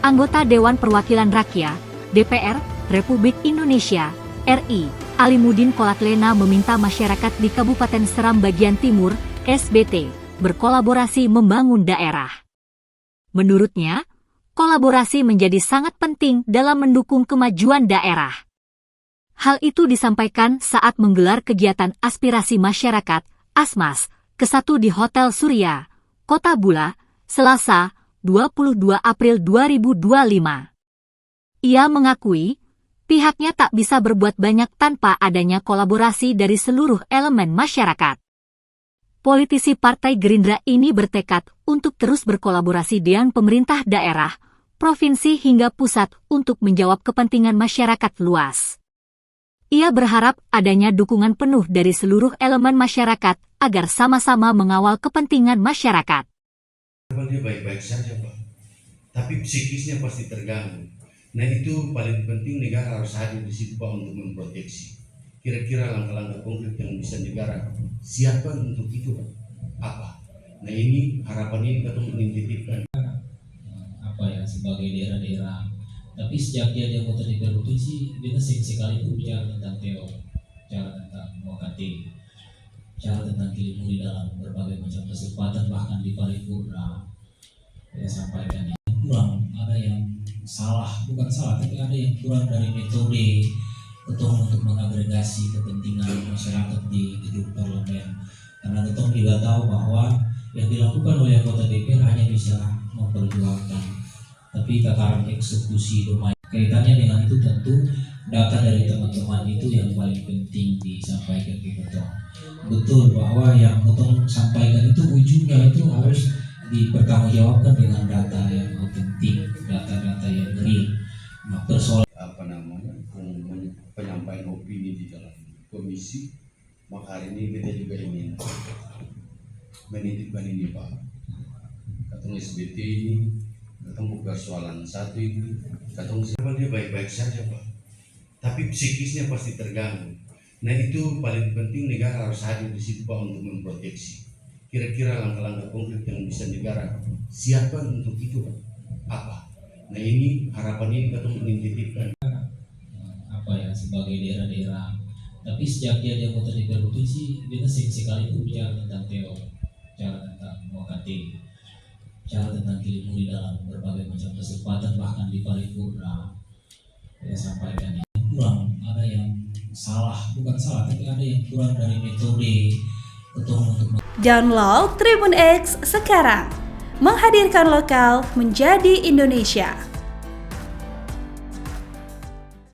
Anggota Dewan Perwakilan Rakyat, DPR, Republik Indonesia, RI, Alimuddin Kolatlena meminta masyarakat di Kabupaten Seram Bagian Timur, SBT, berkolaborasi membangun daerah. Menurutnya, kolaborasi menjadi sangat penting dalam mendukung kemajuan daerah. Hal itu disampaikan saat menggelar kegiatan aspirasi masyarakat, ASMAS, ke-1 di Hotel Surya, Kota Bula, Selasa, 22 April 2025. Ia mengakui, pihaknya tak bisa berbuat banyak tanpa adanya kolaborasi dari seluruh elemen masyarakat. Politisi Partai Gerindra ini bertekad untuk terus berkolaborasi dengan pemerintah daerah, provinsi hingga pusat untuk menjawab kepentingan masyarakat luas. Ia berharap adanya dukungan penuh dari seluruh elemen masyarakat agar sama-sama mengawal kepentingan masyarakat. Dia baik-baik saja, Pak. Tapi psikisnya pasti terganggu. Nah, itu paling penting negara harus hadir di situ, Pak, untuk memproteksi. Kira-kira langkah-langkah konkret yang bisa negara siapkan untuk itu, Pak, apa? Nah, ini harapan ini kita menitipkan. Sebagai daerah-daerah. Tapi sejak dia anggota DPR provinsi, dia sering sekali bicara tentang teori, bicara tentang wakati, bicara tentang kilimuri dalam berbagai macam kesempatan, bahkan di paripurna. Dia sampaikan yang kurang, ada yang salah, bukan salah, tapi ada yang kurang dari metode ketua untuk mengagregasi kepentingan masyarakat di gedung parlemen. Karena ketua juga tahu bahwa yang dilakukan oleh anggota DPR hanya bisa memperjuangkan, tapi tataran eksekusi domain kaitannya dengan itu tentu data dari teman-teman itu yang paling penting disampaikan ke ketua. Betul bahwa yang ketua sampaikan itu ujungnya itu harus dipertanggungjawabkan dengan data yang otentik, data-data yang real. Nah, persoalan penyampaian opini di dalam komisi, maka hari ini kita juga ingin menitipkan ini, Pak. Katong SBT ini ketemu persoalan satu itu, katong dia baik-baik saja, Pak. Tapi psikisnya pasti terganggu. Nah, itu paling penting negara harus hadir di situ, Pak, untuk memproteksi. Kira-kira langkah-langkah konkret yang bisa negara siapkan untuk itu, Pak, apa? Nah, ini harapan ini katong menitipkan. Sebagai daerah-daerah. Tapi sejak dia anggota DPR provinsi, dia sering sekali bicara tentang teori, bicara tentang wakati, bicara tentang kilimuri dalam berbagai macam kesempatan, bahkan di paripurna. Dia sampaikan yang kurang, ada yang salah, bukan salah, tapi ada yang kurang dari metode ketua untuk Download Tribun X sekarang, menghadirkan lokal menjadi Indonesia.